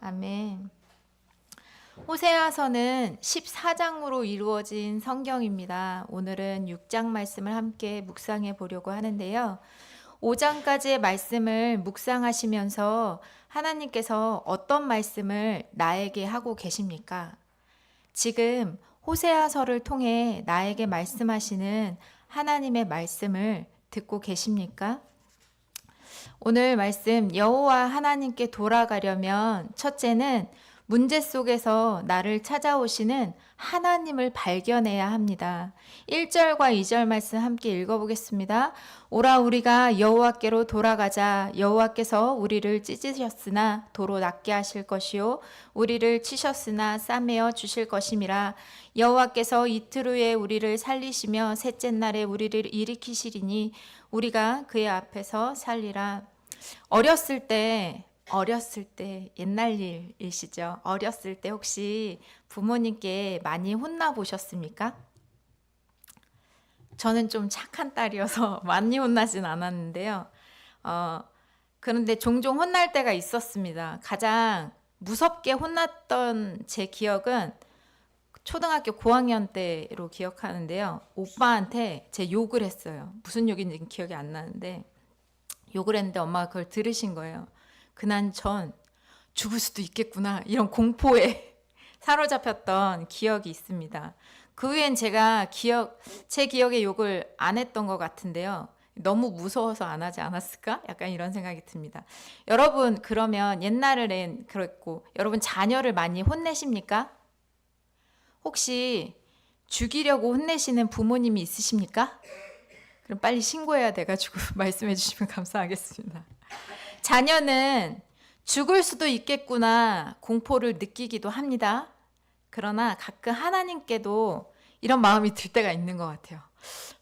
아멘. 호세아서는 14장으로 이루어진 성경입니다. 오늘은 6장 말씀을 함께 묵상해 보려고 하는데요. 5장까지의 말씀을 묵상하시면서 하나님께서 어떤 말씀을 나에게 하고 계십니까? 지금 호세아서를 통해 나에게 말씀하시는 하나님의 말씀을 듣고 계십니까? 오늘 말씀 여호와 하나님께 돌아가려면 첫째는 문제 속에서 나를 찾아오시는 하나님을 발견해야 합니다. 1절과 2절 말씀 함께 읽어보겠습니다. 오라 우리가 여호와께로 돌아가자. 여호와께서 우리를 찢으셨으나 도로 낫게 하실 것이요 우리를 치셨으나 싸매어 주실 것임이라. 여호와께서 이틀 후에 우리를 살리시며 셋째 날에 우리를 일으키시리니 우리가 그의 앞에서 살리라. 어렸을 때 옛날 일이시죠. 어렸을 때 혹시 부모님께 많이 혼나 보셨습니까? 저는 좀 착한 딸이어서 많이 혼나진 않았는데요. 그런데 종종 혼날 때가 있었습니다. 가장 무섭게 혼났던 제 기억은 초등학교 고학년 때로 기억하는데요. 오빠한테 제 욕을 했어요. 무슨 욕인지 기억이 안 나는데 욕을 했는데 엄마가 그걸 들으신 거예요. 그날 전 죽을 수도 있겠구나 이런 공포에 사로잡혔던 기억이 있습니다. 그 후엔 제가 제 기억에 욕을 안 했던 것 같은데요. 너무 무서워서 안 하지 않았을까? 약간 이런 생각이 듭니다. 여러분 그러면 옛날엔 그랬고 여러분 자녀를 많이 혼내십니까? 혹시 죽이려고 혼내시는 부모님이 있으십니까? 그럼 빨리 신고해야 돼가지고 말씀해 주시면 감사하겠습니다. 자녀는 죽을 수도 있겠구나 공포를 느끼기도 합니다. 그러나 가끔 하나님께도 이런 마음이 들 때가 있는 것 같아요.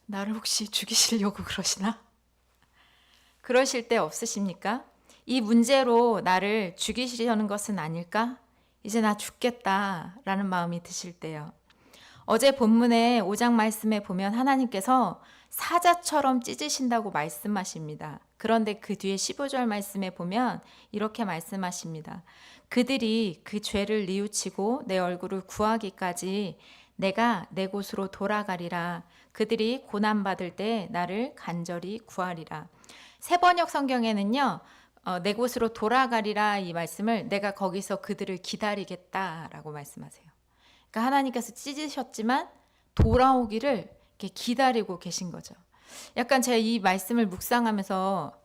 나를 혹시 죽이시려고 그러시나? 그러실 때 없으십니까? 이 문제로 나를 죽이시려는 것은 아닐까? 이제 나 죽겠다라는 마음이 드실 때요. 어제 본문의 5장 말씀에 보면 하나님께서 사자처럼 찢으신다고 말씀하십니다. 그런데 그 뒤에 15절 말씀에 보면 이렇게 말씀하십니다. 그들이 그 죄를 뉘우치고 내 얼굴을 구하기까지 내가 내 곳으로 돌아가리라. 그들이 고난받을 때 나를 간절히 구하리라. 새번역 성경에는요. 내 곳으로 돌아가리라 이 말씀을 내가 거기서 그들을 기다리겠다라고 말씀하세요. 그러니까 하나님께서 찢으셨지만 돌아오기를 이렇게 기다리고 계신 거죠. 약간 제가 이 말씀을 묵상하면서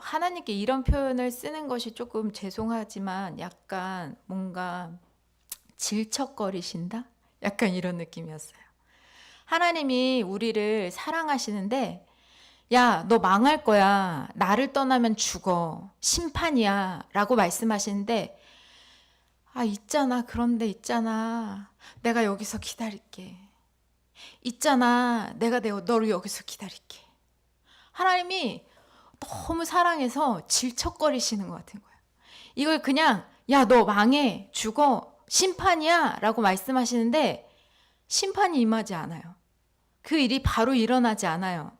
하나님께 이런 표현을 쓰는 것이 조금 죄송하지만 약간 뭔가 질척거리신다? 약간 이런 느낌이었어요. 하나님이 우리를 사랑하시는데 야, 너 망할 거야. 나를 떠나면 죽어. 심판이야. 라고 말씀하시는데 그런데 있잖아. 내가 여기서 기다릴게. 있잖아. 내가 너를 여기서 기다릴게. 하나님이 너무 사랑해서 질척거리시는 것 같은 거예요. 이걸 그냥 야, 너 망해. 죽어. 심판이야. 라고 말씀하시는데 심판이 임하지 않아요. 그 일이 바로 일어나지 않아요.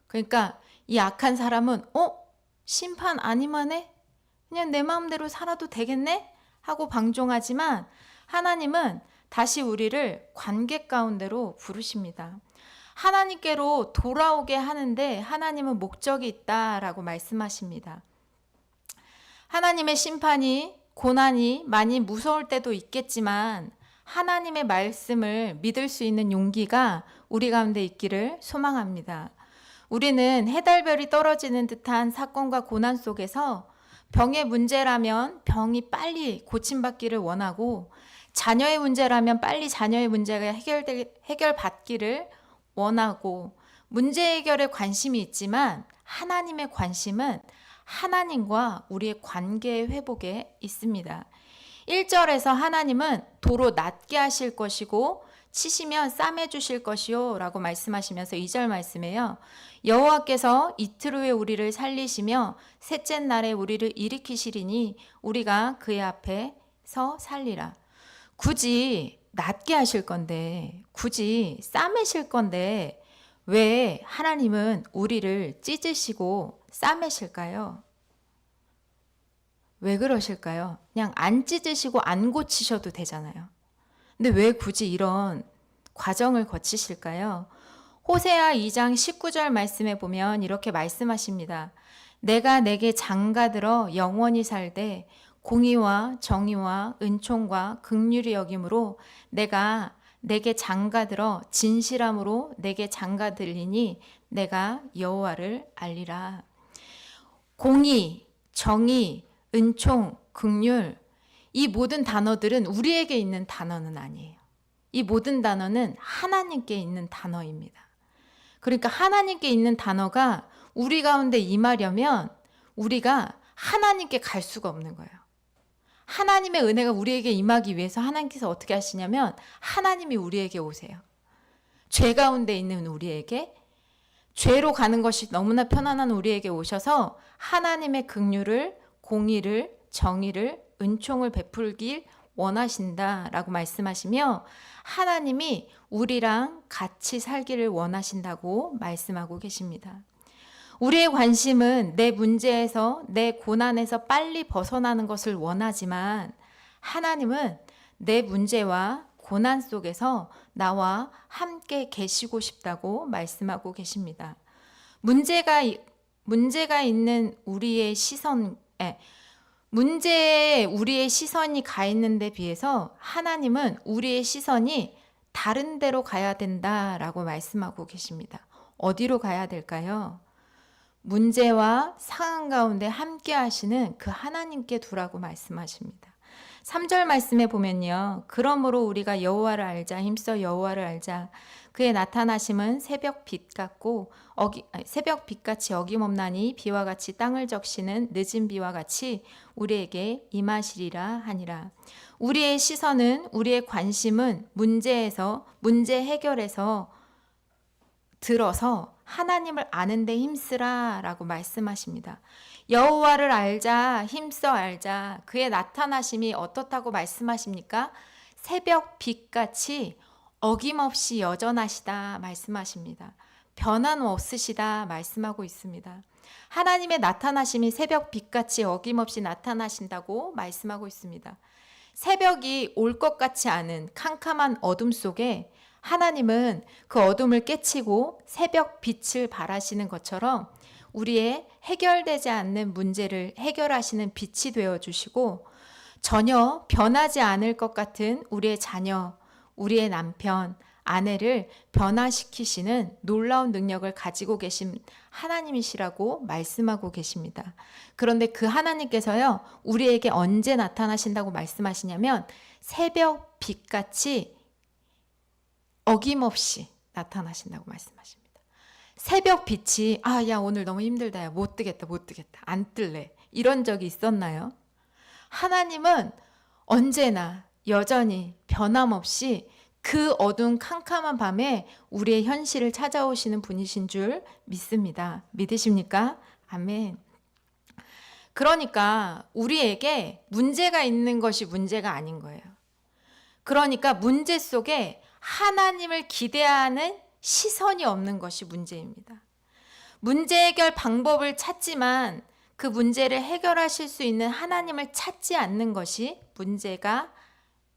그러니까 이 악한 사람은 심판 아니만해? 그냥 내 마음대로 살아도 되겠네? 하고 방종하지만 하나님은 다시 우리를 관계 가운데로 부르십니다. 하나님께로 돌아오게 하는데 하나님은 목적이 있다라고 말씀하십니다. 하나님의 심판이 고난이 많이 무서울 때도 있겠지만 하나님의 말씀을 믿을 수 있는 용기가 우리 가운데 있기를 소망합니다. 우리는 해달별이 떨어지는 듯한 사건과 고난 속에서 병의 문제라면 병이 빨리 고침받기를 원하고 자녀의 문제라면 빨리 자녀의 문제가 해결받기를 원하고 문제 해결에 관심이 있지만 하나님의 관심은 하나님과 우리의 관계의 회복에 있습니다. 1절에서 하나님은 도로 낫게 하실 것이고 치시면 싸매 주실 것이요 라고 말씀하시면서 2절 말씀에요. 여호와께서 이틀 후에 우리를 살리시며 셋째 날에 우리를 일으키시리니 우리가 그의 앞에서 살리라. 굳이 낫게 하실 건데 굳이 싸매실 건데 왜 하나님은 우리를 찢으시고 싸매실까요? 왜 그러실까요? 그냥 안 찢으시고 안 고치셔도 되잖아요. 근데 왜 굳이 이런 과정을 거치실까요? 호세아 2장 19절 말씀에 보면 이렇게 말씀하십니다. 내가 내게 장가들어 영원히 살되 공의와 정의와 은총과 긍휼히 여김으로 내가 내게 장가들어 진실함으로 내게 장가들리니 내가 여호와를 알리라. 공의, 정의, 은총, 긍휼, 이 모든 단어들은 우리에게 있는 단어는 아니에요. 이 모든 단어는 하나님께 있는 단어입니다. 그러니까 하나님께 있는 단어가 우리 가운데 임하려면 우리가 하나님께 갈 수가 없는 거예요. 하나님의 은혜가 우리에게 임하기 위해서 하나님께서 어떻게 하시냐면 하나님이 우리에게 오세요. 죄 가운데 있는 우리에게, 죄로 가는 것이 너무나 편안한 우리에게 오셔서 하나님의 긍휼을, 공의를, 정의를, 은총을 베풀길 원하신다라고 말씀하시며 하나님이 우리랑 같이 살기를 원하신다고 말씀하고 계십니다. 우리의 관심은 내 문제에서, 내 고난에서 빨리 벗어나는 것을 원하지만 하나님은 내 문제와 고난 속에서 나와 함께 계시고 싶다고 말씀하고 계십니다. 문제가 있는 우리의 문제에 우리의 시선이 가 있는 데 비해서 하나님은 우리의 시선이 다른 데로 가야 된다라고 말씀하고 계십니다. 어디로 가야 될까요? 문제와 상황 가운데 함께 하시는 그 하나님께 두라고 말씀하십니다. 3절 말씀에 보면요. 그러므로 우리가 여호와를 알자, 힘써 여호와를 알자. 그의 나타나심은 새벽 빛 같고 새벽 빛같이 어김없나니 비와 같이 땅을 적시는 늦은 비와 같이 우리에게 임하시리라 하니라. 우리의 시선은, 우리의 관심은 문제 해결에서 들어서 하나님을 아는 데 힘쓰라 라고 말씀하십니다. 여호와를 알자, 힘써 알자. 그의 나타나심이 어떻다고 말씀하십니까? 새벽 빛같이 어김없이 여전하시다 말씀하십니다. 변함없으시다 말씀하고 있습니다. 하나님의 나타나심이 새벽 빛같이 어김없이 나타나신다고 말씀하고 있습니다. 새벽이 올 것 같지 않은 캄캄한 어둠 속에 하나님은 그 어둠을 깨치고 새벽 빛을 발하시는 것처럼 우리의 해결되지 않는 문제를 해결하시는 빛이 되어주시고 전혀 변하지 않을 것 같은 우리의 자녀, 우리의 남편, 아내를 변화시키시는 놀라운 능력을 가지고 계신 하나님이시라고 말씀하고 계십니다. 그런데 그 하나님께서요, 우리에게 언제 나타나신다고 말씀하시냐면 새벽 빛같이 어김없이 나타나신다고 말씀하십니다. 새벽 빛이 야 오늘 너무 힘들다, 야 못 뜨겠다, 안 뜰래, 이런 적이 있었나요? 하나님은 언제나 여전히 변함없이 그 어두운 캄캄한 밤에 우리의 현실을 찾아오시는 분이신 줄 믿습니다. 믿으십니까? 아멘. 그러니까 우리에게 문제가 있는 것이 문제가 아닌 거예요. 그러니까 문제 속에 하나님을 기대하는 시선이 없는 것이 문제입니다. 문제 해결 방법을 찾지만 그 문제를 해결하실 수 있는 하나님을 찾지 않는 것이 문제가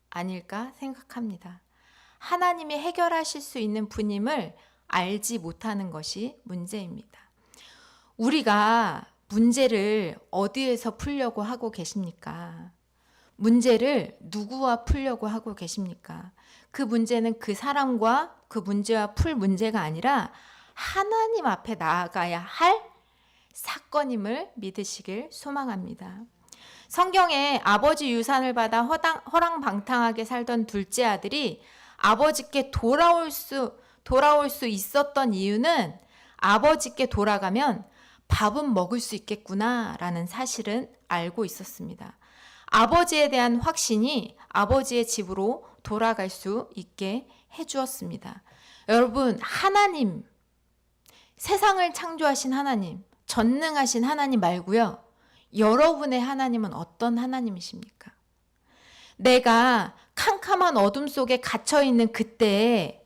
아닐까 생각합니다. 하나님이 해결하실 수 있는 분임을 알지 못하는 것이 문제입니다. 우리가 문제를 어디에서 풀려고 하고 계십니까? 문제를 누구와 풀려고 하고 계십니까? 그 문제는 그 사람과 그 문제와 풀 문제가 아니라 하나님 앞에 나아가야 할 사건임을 믿으시길 소망합니다. 성경에 아버지 유산을 받아 허랑방탕하게 살던 둘째 아들이 아버지께 돌아올 수 있었던 이유는 아버지께 돌아가면 밥은 먹을 수 있겠구나라는 사실은 알고 있었습니다. 아버지에 대한 확신이 아버지의 집으로 돌아갈 수 있게 해주었습니다. 여러분, 하나님, 세상을 창조하신 하나님, 전능하신 하나님 말고요, 여러분의 하나님은 어떤 하나님이십니까? 내가 캄캄한 어둠 속에 갇혀있는 그때에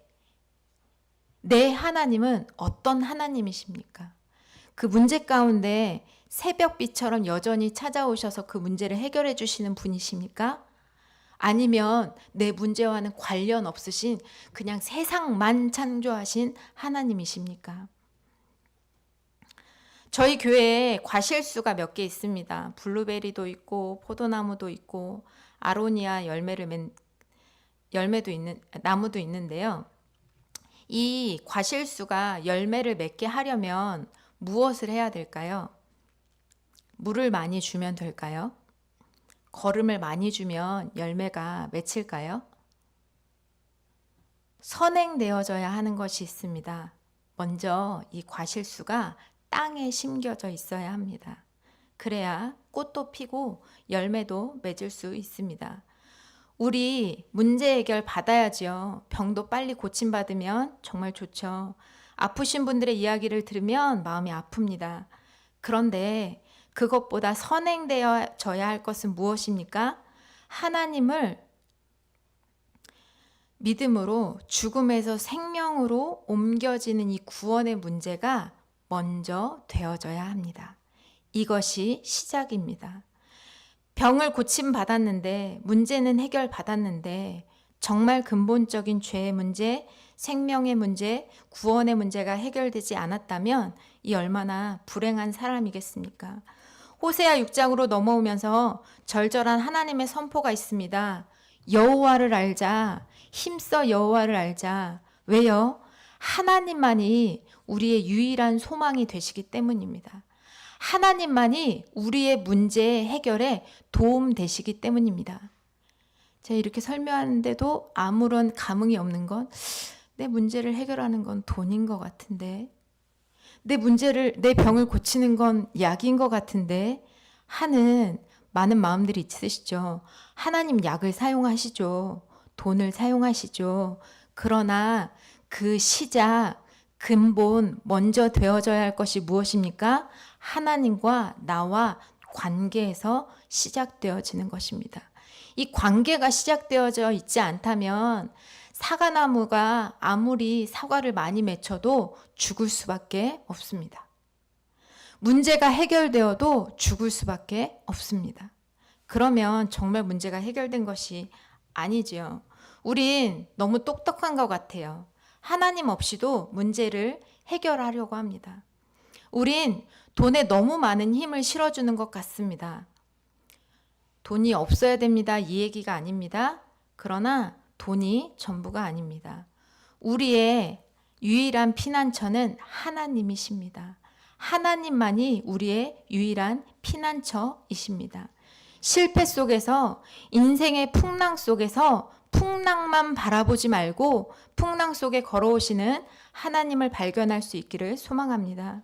내 하나님은 어떤 하나님이십니까? 그 문제 가운데 새벽비처럼 여전히 찾아오셔서 그 문제를 해결해 주시는 분이십니까? 아니면 내 문제와는 관련 없으신 그냥 세상만 창조하신 하나님이십니까? 저희 교회에 과실수가 몇 개 있습니다. 블루베리도 있고 포도나무도 있고 아로니아 열매도 있는 나무도 있는데요. 이 과실수가 열매를 맺게 하려면 무엇을 해야 될까요? 물을 많이 주면 될까요? 거름을 많이 주면 열매가 맺힐까요? 선행되어져야 하는 것이 있습니다. 먼저 이 과실수가 땅에 심겨져 있어야 합니다. 그래야 꽃도 피고 열매도 맺을 수 있습니다. 우리 문제 해결 받아야지요. 병도 빨리 고침받으면 정말 좋죠. 아프신 분들의 이야기를 들으면 마음이 아픕니다. 그런데 그것보다 선행되어져야 할 것은 무엇입니까? 하나님을 믿음으로 죽음에서 생명으로 옮겨지는 이 구원의 문제가 먼저 되어져야 합니다. 이것이 시작입니다. 병을 고침받았는데, 문제는 해결받았는데, 정말 근본적인 죄의 문제, 생명의 문제, 구원의 문제가 해결되지 않았다면 이 얼마나 불행한 사람이겠습니까? 호세아 6장으로 넘어오면서 절절한 하나님의 선포가 있습니다. 여호와를 알자. 힘써 여호와를 알자. 왜요? 하나님만이 우리의 유일한 소망이 되시기 때문입니다. 하나님만이 우리의 문제 해결에 도움 되시기 때문입니다. 제가 이렇게 설명하는데도 아무런 감흥이 없는 건 내 문제를 해결하는 건 돈인 것 같은데, 내 병을 고치는 건 약인 것 같은데 하는 많은 마음들이 있으시죠. 하나님 약을 사용하시죠. 돈을 사용하시죠. 그러나 그 시작, 근본, 먼저 되어져야 할 것이 무엇입니까? 하나님과 나와 관계에서 시작되어지는 것입니다. 이 관계가 시작되어져 있지 않다면 사과나무가 아무리 사과를 많이 맺혀도 죽을 수밖에 없습니다. 문제가 해결되어도 죽을 수밖에 없습니다. 그러면 정말 문제가 해결된 것이 아니지요. 우린 너무 똑똑한 것 같아요. 하나님 없이도 문제를 해결하려고 합니다. 우린 돈에 너무 많은 힘을 실어주는 것 같습니다. 돈이 없어야 됩니다. 이 얘기가 아닙니다. 그러나 돈이 전부가 아닙니다. 우리의 유일한 피난처는 하나님이십니다. 하나님만이 우리의 유일한 피난처이십니다. 실패 속에서, 인생의 풍랑 속에서 풍랑만 바라보지 말고 풍랑 속에 걸어오시는 하나님을 발견할 수 있기를 소망합니다.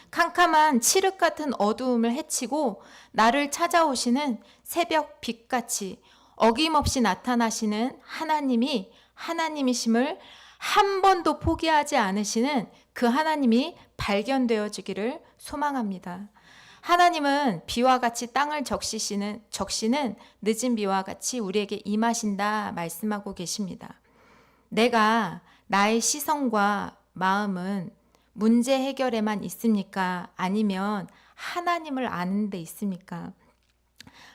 캄캄한 칠흑 같은 어두움을 헤치고 나를 찾아오시는 새벽 빛같이 어김없이 나타나시는 하나님이 하나님이심을 한 번도 포기하지 않으시는 그 하나님이 발견되어지기를 소망합니다. 하나님은 비와 같이 땅을 적시는 늦은 비와 같이 우리에게 임하신다 말씀하고 계십니다. 내가 나의 시선과 마음은 문제 해결에만 있습니까? 아니면 하나님을 아는 데 있습니까?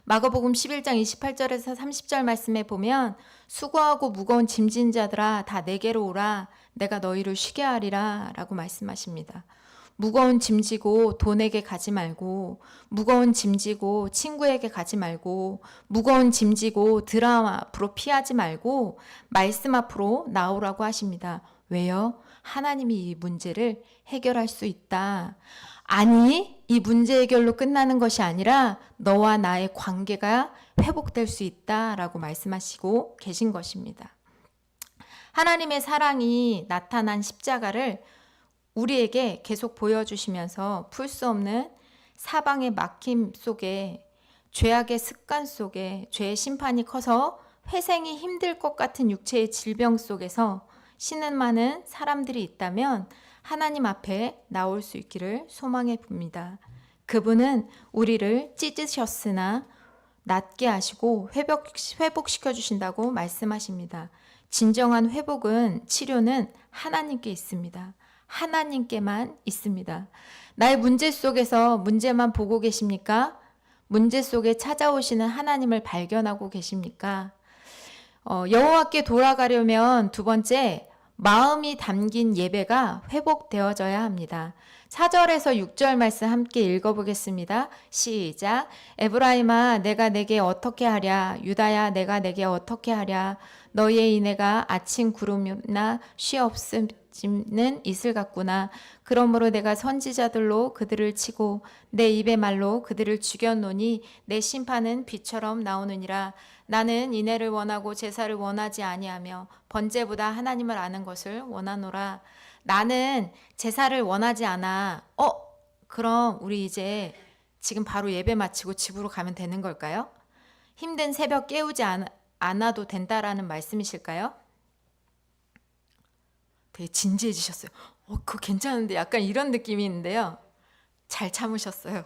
마가복음 11장 28절에서 30절 말씀에 보면 수고하고 무거운 짐진 자들아 다 내게로 오라 내가 너희를 쉬게 하리라 라고 말씀하십니다. 무거운 짐지고 돈에게 가지 말고, 무거운 짐지고 친구에게 가지 말고, 무거운 짐지고 드라마 앞으로 피하지 말고 말씀 앞으로 나오라고 하십니다. 왜요? 하나님이 이 문제를 해결할 수 있다. 아니, 이 문제 해결로 끝나는 것이 아니라 너와 나의 관계가 회복될 수 있다라고 말씀하시고 계신 것입니다. 하나님의 사랑이 나타난 십자가를 우리에게 계속 보여주시면서 풀 수 없는 사방의 막힘 속에, 죄악의 습관 속에, 죄의 심판이 커서 회생이 힘들 것 같은 육체의 질병 속에서 쉬는 많은 사람들이 있다면 하나님 앞에 나올 수 있기를 소망해 봅니다. 그분은 우리를 찢으셨으나 낫게 하시고 회복시켜 주신다고 말씀하십니다. 진정한 회복은, 치료는 하나님께 있습니다. 하나님께만 있습니다. 나의 문제 속에서 문제만 보고 계십니까? 문제 속에 찾아오시는 하나님을 발견하고 계십니까? 여호와께 돌아가려면 두 번째, 마음이 담긴 예배가 회복되어져야 합니다. 4절에서 6절 말씀 함께 읽어보겠습니다. 시작. 에브라임아 내가 내게 어떻게 하랴? 유다야 내가 내게 어떻게 하랴? 너희의 인애가 아침 구름이나 쉬없음는 이슬 같구나. 그러므로 내가 선지자들로 그들을 치고 내 입의 말로 그들을 죽였노니 내 심판은 비처럼 나오느니라. 나는 인애를 원하고 제사를 원하지 아니하며 번제보다 하나님을 아는 것을 원하노라. 나는 제사를 원하지 않아. 그럼 우리 이제 지금 바로 예배 마치고 집으로 가면 되는 걸까요? 힘든 새벽 깨우지 않아도 된다라는 말씀이실까요? 되게 진지해지셨어요. 그거 괜찮은데 약간 이런 느낌이 있는데요. 잘 참으셨어요.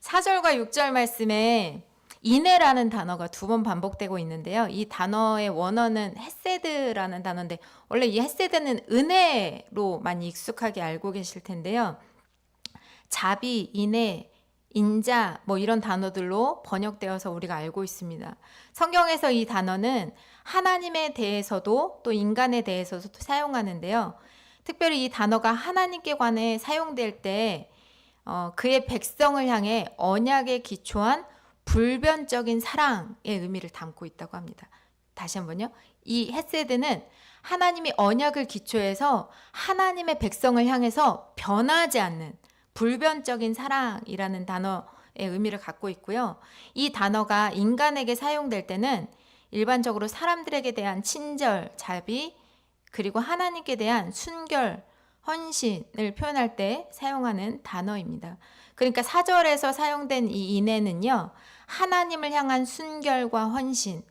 4절과 6절 말씀에 인애라는 단어가 두 번 반복되고 있는데요. 이 단어의 원어는 헤세드라는 단어인데 원래 이 헤세드는 은혜로 많이 익숙하게 알고 계실 텐데요. 자비, 인애, 인자 뭐 이런 단어들로 번역되어서 우리가 알고 있습니다. 성경에서 이 단어는 하나님에 대해서도 또 인간에 대해서도 사용하는데요. 특별히 이 단어가 하나님께 관해 사용될 때 그의 백성을 향해 언약에 기초한 불변적인 사랑의 의미를 담고 있다고 합니다. 다시 한번요. 이 헤세드는 하나님이 언약을 기초해서 하나님의 백성을 향해서 변하지 않는 불변적인 사랑이라는 단어의 의미를 갖고 있고요. 이 단어가 인간에게 사용될 때는 일반적으로 사람들에게 대한 친절, 자비, 그리고 하나님께 대한 순결, 헌신을 표현할 때 사용하는 단어입니다. 그러니까 4절에서 사용된 이 인애는요. 하나님을 향한 순결과 헌신,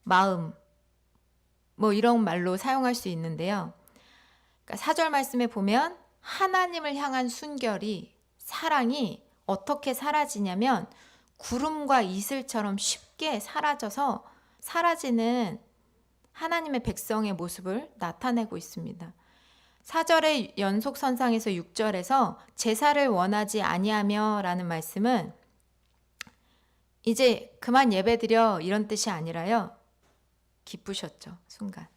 마음 뭐 이런 말로 사용할 수 있는데요. 그러니까 4절 말씀에 보면 하나님을 향한 순결이 사랑이 어떻게 사라지냐면 구름과 이슬처럼 쉽게 사라져서 사라지는 하나님의 백성의 모습을 나타내고 있습니다. 4절의 연속선상에서 6절에서 제사를 원하지 아니하며 라는 말씀은 이제 그만 예배드려 이런 뜻이 아니라요. 기쁘셨죠, 순간.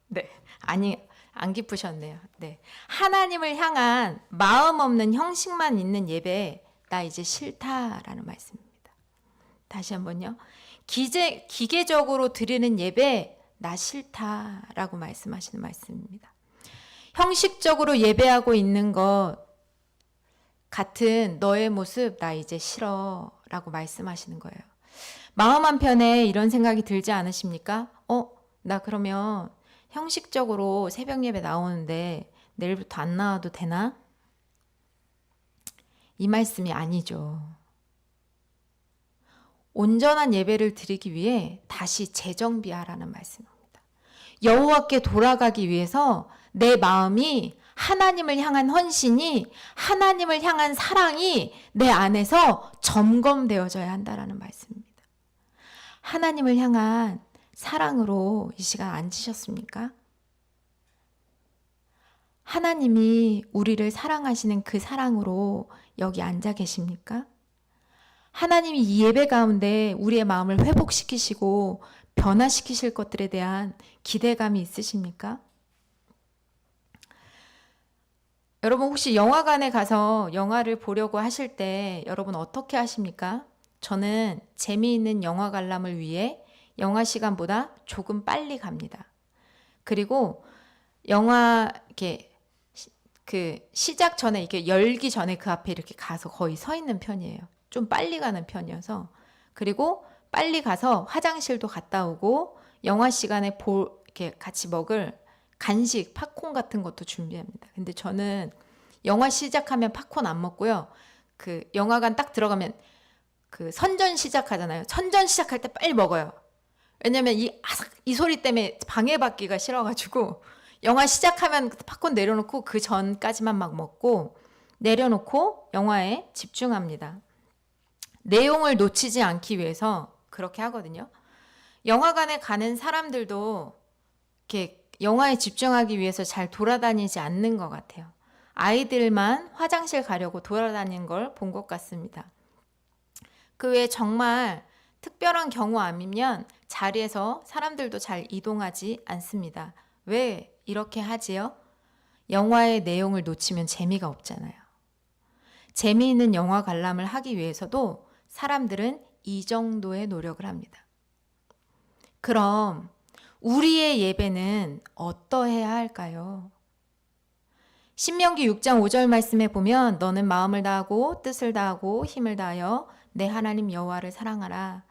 네, 아니 안 기쁘셨네요. 네, 하나님을 향한 마음 없는 형식만 있는 예배 나 이제 싫다라는 말씀입니다. 다시 한번요. 기계적으로 드리는 예배 나 싫다라고 말씀하시는 말씀입니다. 형식적으로 예배하고 있는 것 같은 너의 모습 나 이제 싫어 라고 말씀하시는 거예요. 마음 한편에 이런 생각이 들지 않으십니까? 나 그러면 형식적으로 새벽 예배 나오는데 내일부터 안 나와도 되나? 이 말씀이 아니죠. 온전한 예배를 드리기 위해 다시 재정비하라는 말씀입니다. 여호와께 돌아가기 위해서 내 마음이 하나님을 향한 헌신이 하나님을 향한 사랑이 내 안에서 점검되어져야 한다라는 말씀입니다. 하나님을 향한 사랑으로 이 시간 앉으셨습니까? 하나님이 우리를 사랑하시는 그 사랑으로 여기 앉아 계십니까? 하나님이 이 예배 가운데 우리의 마음을 회복시키시고 변화시키실 것들에 대한 기대감이 있으십니까? 여러분 혹시 영화관에 가서 영화를 보려고 하실 때 여러분 어떻게 하십니까? 저는 재미있는 영화 관람을 위해 영화 시간보다 조금 빨리 갑니다. 그리고 영화 이렇게 그 시작 전에 이렇게 열기 전에 그 앞에 이렇게 가서 거의 서 있는 편이에요. 좀 빨리 가는 편이어서. 그리고 빨리 가서 화장실도 갔다 오고 영화 시간에 이렇게 같이 먹을 간식, 팝콘 같은 것도 준비합니다. 근데 저는 영화 시작하면 팝콘 안 먹고요. 그 영화관 딱 들어가면 그 선전 시작하잖아요. 선전 시작할 때 빨리 먹어요. 왜냐면 이 소리 때문에 방해받기가 싫어가지고 영화 시작하면 팝콘 내려놓고 그 전까지만 막 먹고 내려놓고 영화에 집중합니다. 내용을 놓치지 않기 위해서 그렇게 하거든요. 영화관에 가는 사람들도 이렇게 영화에 집중하기 위해서 잘 돌아다니지 않는 것 같아요. 아이들만 화장실 가려고 돌아다니는 걸 본 것 같습니다. 그 외에 정말 특별한 경우 아니면 자리에서 사람들도 잘 이동하지 않습니다. 왜 이렇게 하지요? 영화의 내용을 놓치면 재미가 없잖아요. 재미있는 영화 관람을 하기 위해서도 사람들은 이 정도의 노력을 합니다. 그럼 우리의 예배는 어떠해야 할까요? 신명기 6장 5절 말씀에 보면 너는 마음을 다하고 뜻을 다하고 힘을 다하여 내 하나님 여호와를 사랑하라.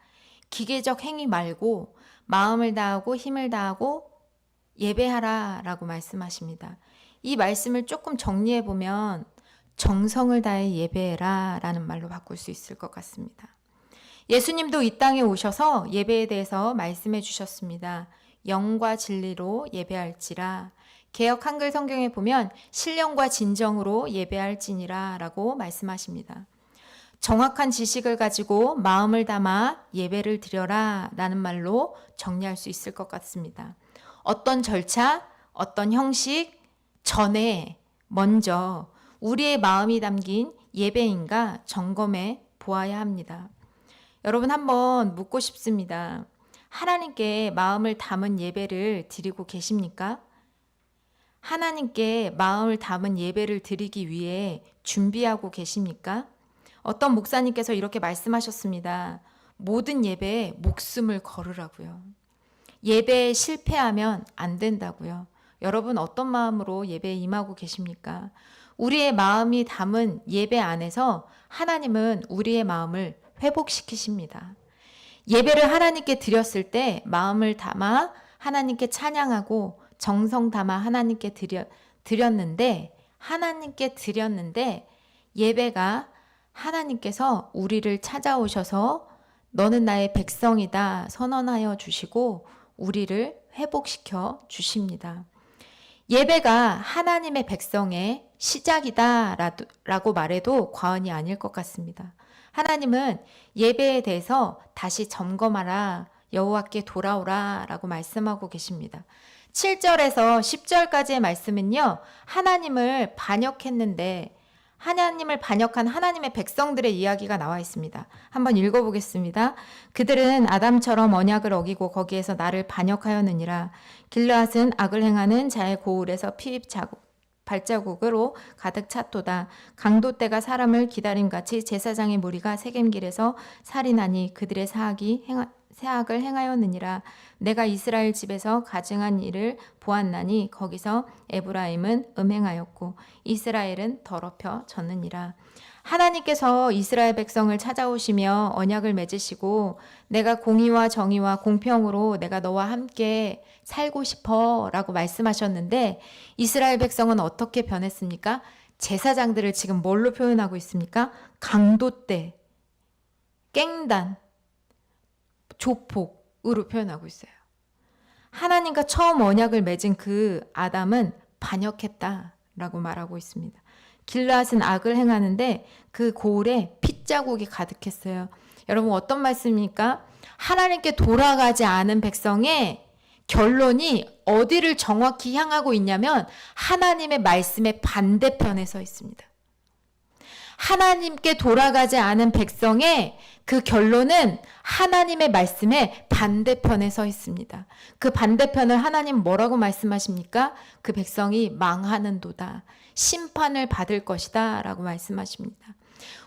기계적 행위 말고 마음을 다하고 힘을 다하고 예배하라 라고 말씀하십니다. 이 말씀을 조금 정리해 보면 정성을 다해 예배해라 라는 말로 바꿀 수 있을 것 같습니다. 예수님도 이 땅에 오셔서 예배에 대해서 말씀해 주셨습니다. 영과 진리로 예배할지라. 개역 한글 성경에 보면 신령과 진정으로 예배할지니라 라고 말씀하십니다. 정확한 지식을 가지고 마음을 담아 예배를 드려라 라는 말로 정리할 수 있을 것 같습니다. 어떤 절차, 어떤 형식 전에 먼저 우리의 마음이 담긴 예배인가 점검해 보아야 합니다. 여러분 한번 묻고 싶습니다. 하나님께 마음을 담은 예배를 드리고 계십니까? 하나님께 마음을 담은 예배를 드리기 위해 준비하고 계십니까? 어떤 목사님께서 이렇게 말씀하셨습니다. 모든 예배에 목숨을 걸으라고요. 예배에 실패하면 안 된다고요. 여러분 어떤 마음으로 예배에 임하고 계십니까? 우리의 마음이 담은 예배 안에서 하나님은 우리의 마음을 회복시키십니다. 예배를 하나님께 드렸을 때 마음을 담아 하나님께 찬양하고 정성 담아 하나님께 드렸는데 예배가 하나님께서 우리를 찾아오셔서 너는 나의 백성이다 선언하여 주시고 우리를 회복시켜 주십니다. 예배가 하나님의 백성의 시작이다 라고 말해도 과언이 아닐 것 같습니다. 하나님은 예배에 대해서 다시 점검하라, 여호와께 돌아오라 라고 말씀하고 계십니다. 7절에서 10절까지의 말씀은요, 하나님을 반역했는데 하나님을 반역한 하나님의 백성들의 이야기가 나와 있습니다. 한번 읽어보겠습니다. 그들은 아담처럼 언약을 어기고 거기에서 나를 반역하였느니라. 길르앗은 악을 행하는 자의 고울에서 피 발자국으로 가득 찼도다. 강도떼가 사람을 기다림같이 제사장의 무리가 세겜길에서 살인하니 그들의 세악을 행하였느니라. 내가 이스라엘 집에서 가증한 일을 보았나니 거기서 에브라임은 음행하였고 이스라엘은 더럽혀 졌느니라. 하나님께서 이스라엘 백성을 찾아오시며 언약을 맺으시고 내가 공의와 정의와 공평으로 내가 너와 함께 살고 싶어 라고 말씀하셨는데 이스라엘 백성은 어떻게 변했습니까? 제사장들을 지금 뭘로 표현하고 있습니까? 강도떼, 깽단, 조폭으로 표현하고 있어요. 하나님과 처음 언약을 맺은 그 아담은 반역했다라고 말하고 있습니다. 길르앗은 악을 행하는데 그 고울에 핏자국이 가득했어요. 여러분 어떤 말씀입니까? 하나님께 돌아가지 않은 백성의 결론이 어디를 정확히 향하고 있냐면 하나님의 말씀의 반대편에 서 있습니다. 하나님께 돌아가지 않은 백성의 그 결론은 하나님의 말씀의 반대편에 서 있습니다. 그 반대편을 하나님 뭐라고 말씀하십니까? 그 백성이 망하는도다. 심판을 받을 것이다 라고 말씀하십니다.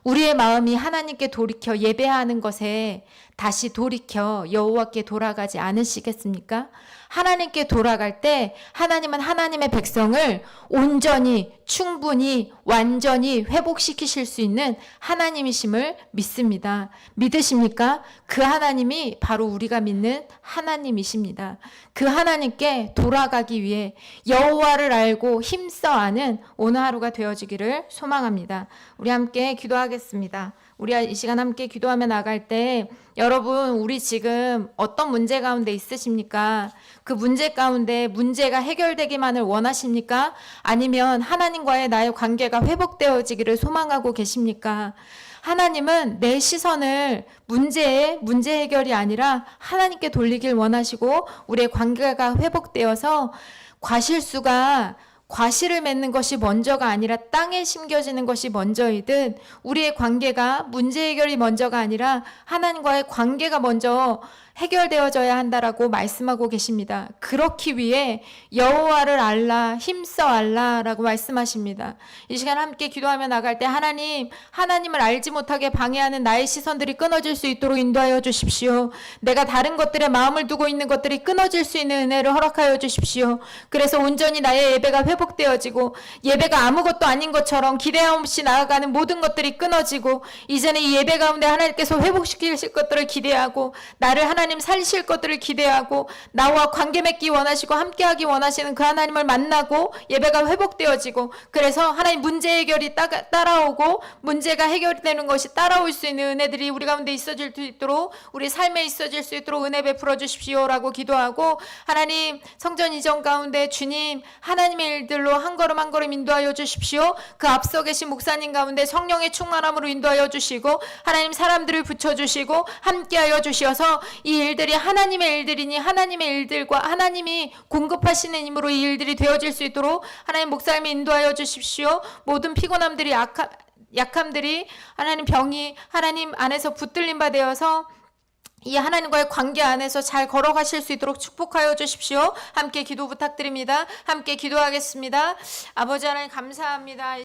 우리의 마음이 하나님께 돌이켜 예배하는 것에 다시 돌이켜 여호와께 돌아가지 않으시겠습니까? 하나님께 돌아갈 때 하나님은 하나님의 백성을 온전히 충분히 완전히 회복시키실 수 있는 하나님이심을 믿습니다. 믿으십니까? 그 하나님이 바로 우리가 믿는 하나님이십니다. 그 하나님께 돌아가기 위해 여호와를 알고 힘써 아는 오늘 하루가 되어지기를 소망합니다. 우리 함께 기도하겠습니다. 우리 이 시간 함께 기도하며 나갈 때 여러분 우리 지금 어떤 문제 가운데 있으십니까? 그 문제 가운데 문제가 해결되기만을 원하십니까? 아니면 하나님과의 나의 관계가 회복되어지기를 소망하고 계십니까? 하나님은 내 시선을 문제 해결이 아니라 하나님께 돌리길 원하시고 우리의 관계가 회복되어서 과실수가 과실을 맺는 것이 먼저가 아니라 땅에 심겨지는 것이 먼저이듯 우리의 관계가 문제 해결이 먼저가 아니라 하나님과의 관계가 먼저 해결되어져야 한다라고 말씀하고 계십니다. 그렇기 위해 여호와를 알라, 힘써 알라라고 말씀하십니다. 이 시간 함께 기도하며 나갈 때 하나님을 알지 못하게 방해하는 나의 시선들이 끊어질 수 있도록 인도하여 주십시오. 내가 다른 것들에 마음을 두고 있는 것들이 끊어질 수 있는 은혜를 허락하여 주십시오. 그래서 온전히 나의 예배가 회복되어지고 예배가 아무것도 아닌 것처럼 기대함 없이 나아가는 모든 것들이 끊어지고 이제는 이 예배 가운데 하나님께서 회복시키실 것들을 기대하고 나를 하나님 살리실 것들을 기대하고 나와 관계 맺기 원하시고 함께하기 원하시는 그 하나님을 만나고 예배가 회복되어지고 그래서 하나님 문제 해결이 따라오고 문제가 해결되는 것이 따라올 수 있는 은혜들이 우리 가운데 있어질 수 있도록 우리 삶에 있어질 수 있도록 은혜 베풀어 주십시오라고 기도하고 하나님 성전 이전 가운데 주님 하나님의 일들로 한 걸음 한 걸음 인도하여 주십시오. 그 앞서 계신 목사님 가운데 성령의 충만함으로 인도하여 주시고 하나님 사람들을 붙여주시고 함께하여 주셔서 이 일들이 하나님의 일들이니 하나님의 일들과 하나님이 공급하시는 힘으로 이 일들이 되어질 수 있도록 하나님 목사님이 인도하여 주십시오. 모든 피곤함들이 약함들이 하나님 병이 하나님 안에서 붙들림 바 되어서 이 하나님과의 관계 안에서 잘 걸어가실 수 있도록 축복하여 주십시오. 함께 기도 부탁드립니다. 함께 기도하겠습니다. 아버지 하나님 감사합니다.